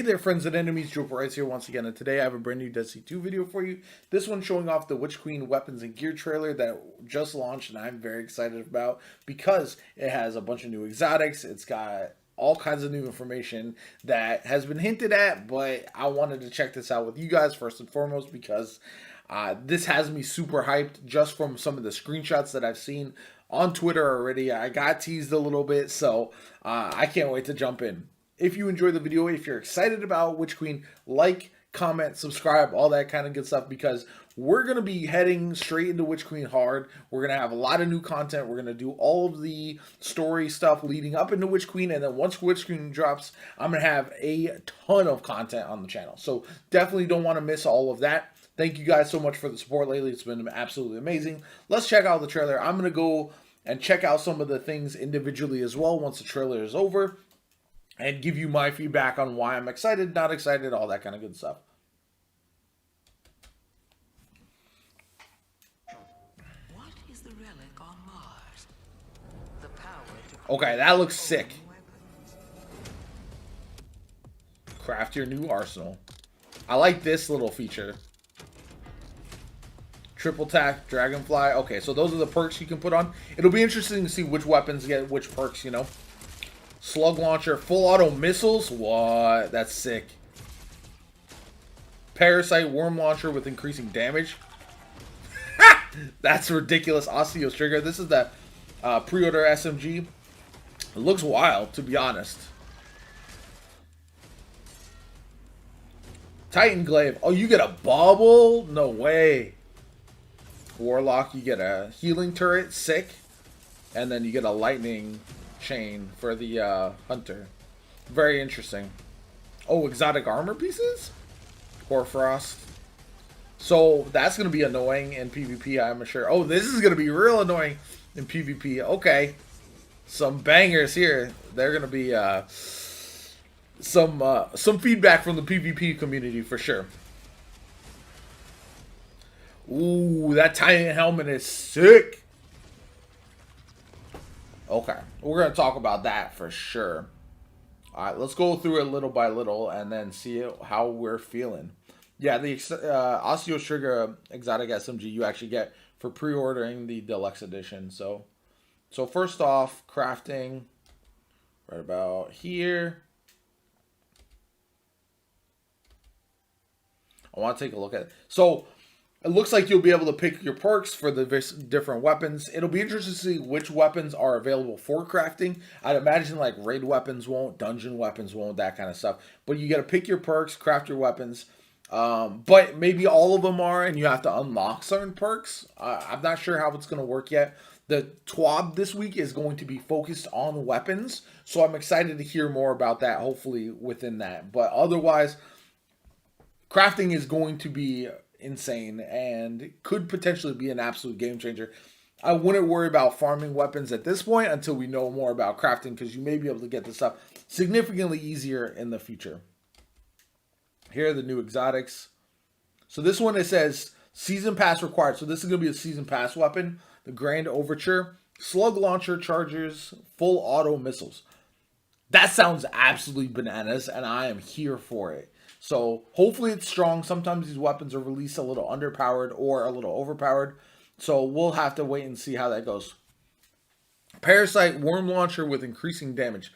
there friends and enemies, JoPaWrites here once again, and today I have a brand new Destiny 2 video for you. This one showing off the Witch Queen weapons and gear trailer that just launched and I'm very excited about because it has a bunch of new exotics. It's got all kinds of new information that has been hinted at, but I wanted to check this out with you guys first and foremost because this has me super hyped just from some of the screenshots that I've seen on Twitter already. I got teased a little bit, so I can't wait to jump in. If you enjoyed the video, if you're excited about Witch Queen, like, comment, subscribe, all that kind of good stuff, because we're going to be heading straight into Witch Queen hard. We're going to have a lot of new content. We're going to do all of the story stuff leading up into Witch Queen, and then once Witch Queen drops, I'm going to have a ton of content on the channel. So definitely don't want to miss all of that. Thank you guys so much for the support lately. It's been absolutely amazing. Let's check out the trailer. I'm going to go and check out some of the things individually as well once the trailer is over, and give you my feedback on why I'm excited, not excited, all that kind of good stuff. What is the relic on Mars? The power to Okay, that looks sick. Craft your new arsenal. I like this little feature. Triple tack, dragonfly. Okay, so those are the perks you can put on. It'll be interesting to see which weapons get which perks, you know. Slug launcher, full auto missiles. What? That's sick. Parasite worm launcher with increasing damage. That's ridiculous. Osmeomancy trigger. This is the pre-order SMG. It looks wild, to be honest. Titan Glaive. Oh, you get a bubble? No way. Warlock, you get a healing turret. Sick. And then you get a lightning chain for the hunter. Very interesting. Oh, exotic armor pieces? Hoarfrost. So that's going to be annoying in PvP, I'm sure. Oh, this is going to be real annoying in PvP. Okay. Some bangers here. They're going to be some feedback from the PvP community for sure. Ooh, that Titan helmet is sick. Okay, we're going to talk about that for sure. All right, let's go through it little by little and then see how we're feeling. Yeah, the Osmeomancy Trigger Exotic SMG you actually get for pre-ordering the Deluxe Edition. So first off, crafting right about here. I want to take a look at it. So it looks like you'll be able to pick your perks for the different weapons. It'll be interesting to see which weapons are available for crafting. I'd imagine like raid weapons won't, dungeon weapons won't, that kind of stuff. But you got to pick your perks, craft your weapons. But maybe all of them are, and you have to unlock certain perks. I'm not sure how it's going to work yet. The TWAB this week is going to be focused on weapons. So I'm excited to hear more about that, hopefully within that. But otherwise, crafting is going to be insane and could potentially be an absolute game changer. I wouldn't worry about farming weapons at this point until we know more about crafting, because you may be able to get this stuff significantly easier in the future. Here are the new exotics. So this one, it says season pass required. So this is going to be a season pass weapon. The Grand Overture. Slug launcher chargers full auto missiles. That sounds absolutely bananas, and I am here for it. So hopefully it's strong. Sometimes these weapons are released a little underpowered or a little overpowered. So we'll have to wait and see how that goes. Parasite worm launcher with increasing damage.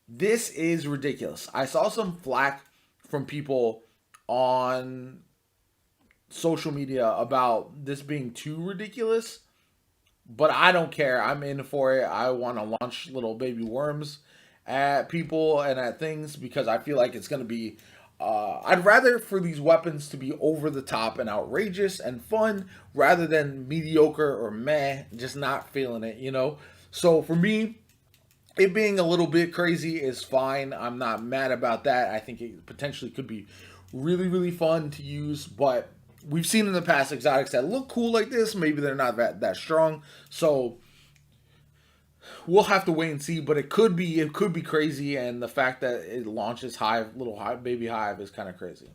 This is ridiculous. I saw some flack from people on social media about this being too ridiculous. But I don't care. I'm in for it. I want to launch little baby worms at people and at things because I feel like it's going to be... I'd rather for these weapons to be over the top and outrageous and fun rather than mediocre or meh, just not feeling it, you know? So for me, it being a little bit crazy is fine. I'm not mad about that. I think it potentially could be really, really fun to use, but we've seen in the past exotics that look cool like this. Maybe they're not that strong. So we'll have to wait and see, but it could be crazy, and the fact that it launches baby hive is kind of crazy.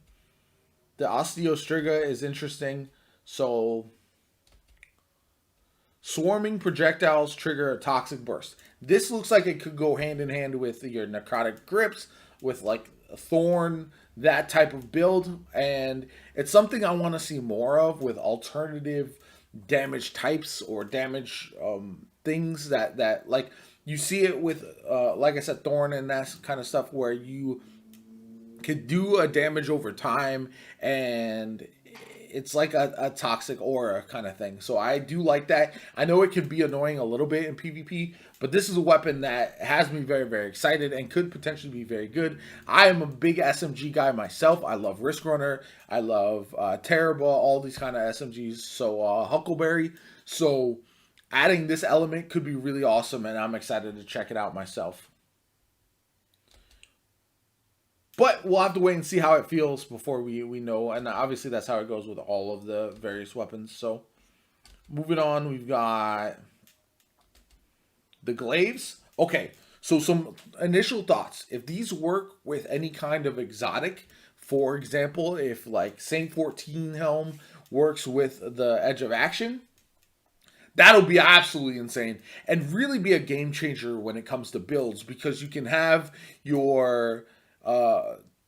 The Osmeomancy Trigger is interesting. So swarming projectiles trigger a toxic burst. This looks like it could go hand in hand with your necrotic grips, with like a thorn that type of build, and it's something I want to see more of with alternative damage types or damage things that like you see it with like I said, Thorn and that kind of stuff where you could do a damage over time, and it's like a toxic aura kind of thing. So I do like that. I know it could be annoying a little bit in PvP, but this is a weapon that has me very, very excited and could potentially be very good. I am a big SMG guy myself. I love Risk Runner. I love Terrible, all these kind of SMGs. So Huckleberry. So adding this element could be really awesome, and I'm excited to check it out myself. But we'll have to wait and see how it feels before we know. And obviously that's how it goes with all of the various weapons. So moving on, we've got the Glaives. Okay, so some initial thoughts. If these work with any kind of exotic, for example, if like Saint 14 Helm works with the Edge of Action, that'll be absolutely insane and really be a game changer when it comes to builds, because you can have your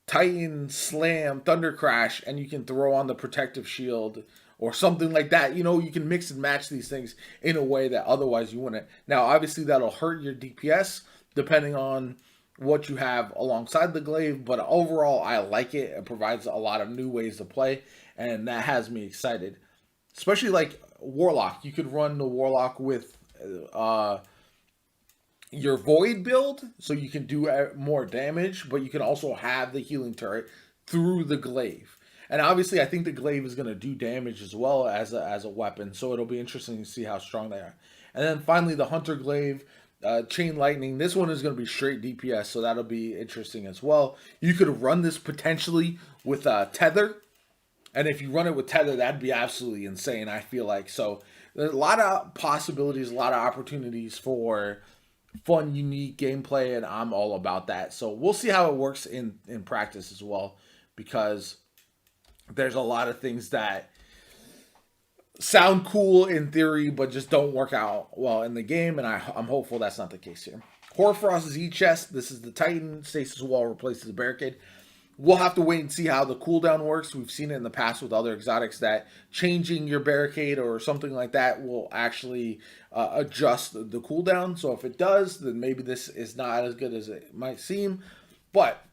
Titan Slam Thunder Crash and you can throw on the protective shield or something like that. You know, you can mix and match these things in a way that otherwise you wouldn't. Now, obviously, that'll hurt your DPS depending on what you have alongside the Glaive, but overall, I like it. It provides a lot of new ways to play, and that has me excited. Especially like Warlock. You could run the Warlock with your Void build, so you can do more damage, but you can also have the healing turret through the Glaive. And obviously, I think the Glaive is going to do damage as well as a weapon, so it'll be interesting to see how strong they are. And then finally, the Hunter Glaive, Chain Lightning. This one is going to be straight DPS, so that'll be interesting as well. You could run this potentially with Tether, and if you run it with Tether, that'd be absolutely insane, I feel like. So there's a lot of possibilities, a lot of opportunities for fun, unique gameplay, and I'm all about that. So we'll see how it works in practice as well, because there's a lot of things that sound cool in theory, but just don't work out well in the game, and I'm hopeful that's not the case here. Hoarfrost Z-Chest. This is the Titan. Stasis Wall replaces the Barricade. We'll have to wait and see how the cooldown works. We've seen it in the past with other exotics that changing your barricade or something like that will actually adjust the cooldown. So if it does, then maybe this is not as good as it might seem. But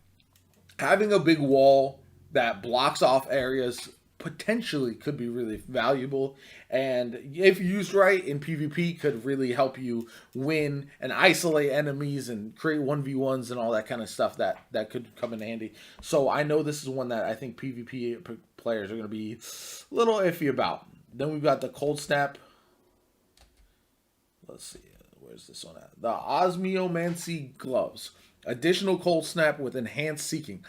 having a big wall that blocks off areas potentially could be really valuable, and if used right in PvP could really help you win and isolate enemies and create 1v1s and all that kind of stuff that could come in handy. So I know this is one that I think PvP players are going to be a little iffy about. Then we've got the Cold Snap. Let's see, where's this one at? The Osmeomancy Gloves. Additional Cold Snap with enhanced seeking.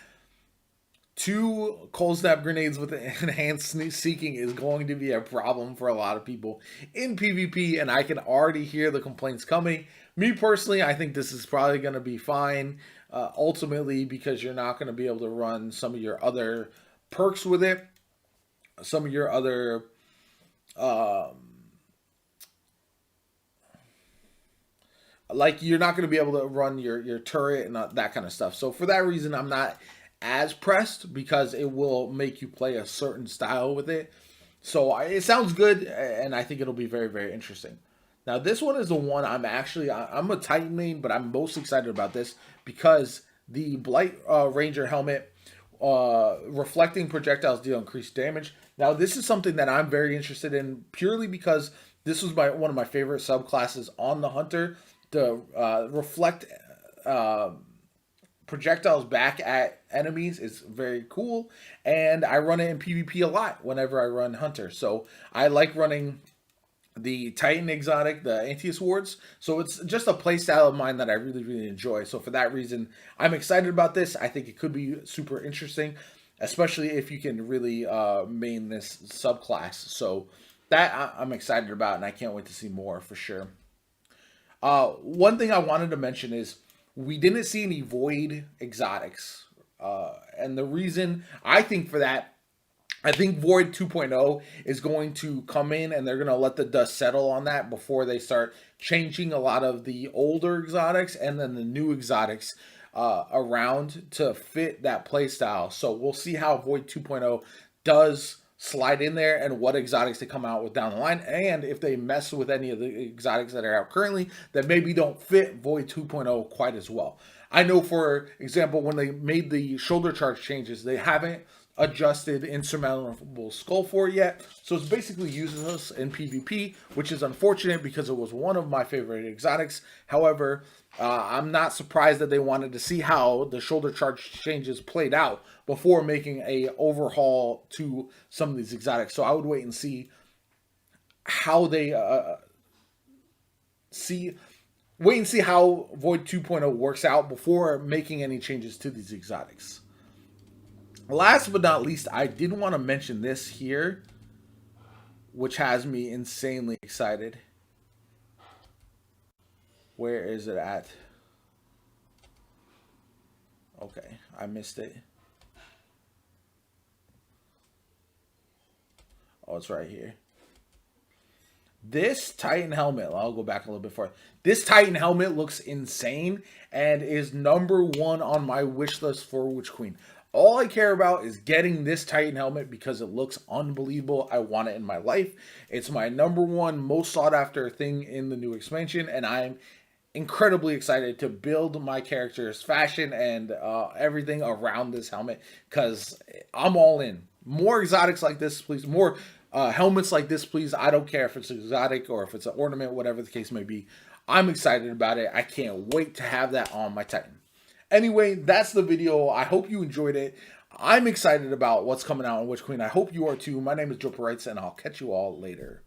2 Cold Snap grenades with enhanced seeking is going to be a problem for a lot of people in PvP, and I can already hear the complaints coming. Me personally, I think this is probably going to be fine, ultimately, because you're not going to be able to run some of your other perks with it. Some of your other like you're not going to be able to run your turret and that kind of stuff. So for that reason, I'm not as pressed, because it will make you play a certain style with it. So it sounds good, and I think it'll be very, very interesting. Now this one is the one I'm a Titan main, but I'm most excited about this because the Blight Ranger helmet, reflecting projectiles deal increased damage. Now this is something that I'm very interested in, purely because this was one of my favorite subclasses on the Hunter. The reflect projectiles back at enemies is very cool, and I run it in PvP a lot whenever I run Hunter. So I like running the Titan exotic, the Antius wards. So it's just a playstyle of mine that I really, really enjoy. So for that reason, I'm excited about this. I think it could be super interesting, especially if you can really main this subclass. So that I'm excited about, and I can't wait to see more for sure. One thing I wanted to mention is we didn't see any Void exotics. And the reason I think for that, I think Void 2.0 is going to come in, and they're going to let the dust settle on that before they start changing a lot of the older exotics and then the new exotics around to fit that play style. So we'll see how Void 2.0 does slide in there and what exotics they come out with down the line, and if they mess with any of the exotics that are out currently that maybe don't fit Void 2.0 quite as well. I know, for example, when they made the shoulder charge changes, they haven't adjusted Insurmountable Skull for it yet, so it's basically useless in PvP, which is unfortunate because it was one of my favorite exotics. However, I'm not surprised that they wanted to see how the shoulder charge changes played out before making a overhaul to some of these exotics. So I would wait and see how they see how Void 2.0 works out before making any changes to these exotics. Last but not least, I did want to mention this here, which has me insanely excited. Where is it at? Okay, I missed it. Oh, it's right here. This Titan helmet, I'll go back a little bit further. This Titan helmet looks insane and is #1 on my wish list for Witch Queen. All I care about is getting this Titan helmet because it looks unbelievable. I want it in my life. It's my #1 most sought after thing in the new expansion, and I'm incredibly excited to build my character's fashion and everything around this helmet because I'm all in. More exotics like this, please. More helmets like this, please. I don't care if it's exotic or if it's an ornament, whatever the case may be. I'm excited about it. I can't wait to have that on my Titan. Anyway, that's the video. I hope you enjoyed it. I'm excited about what's coming out on Witch Queen. I hope you are too. My name is JoPaWrites, and I'll catch you all later.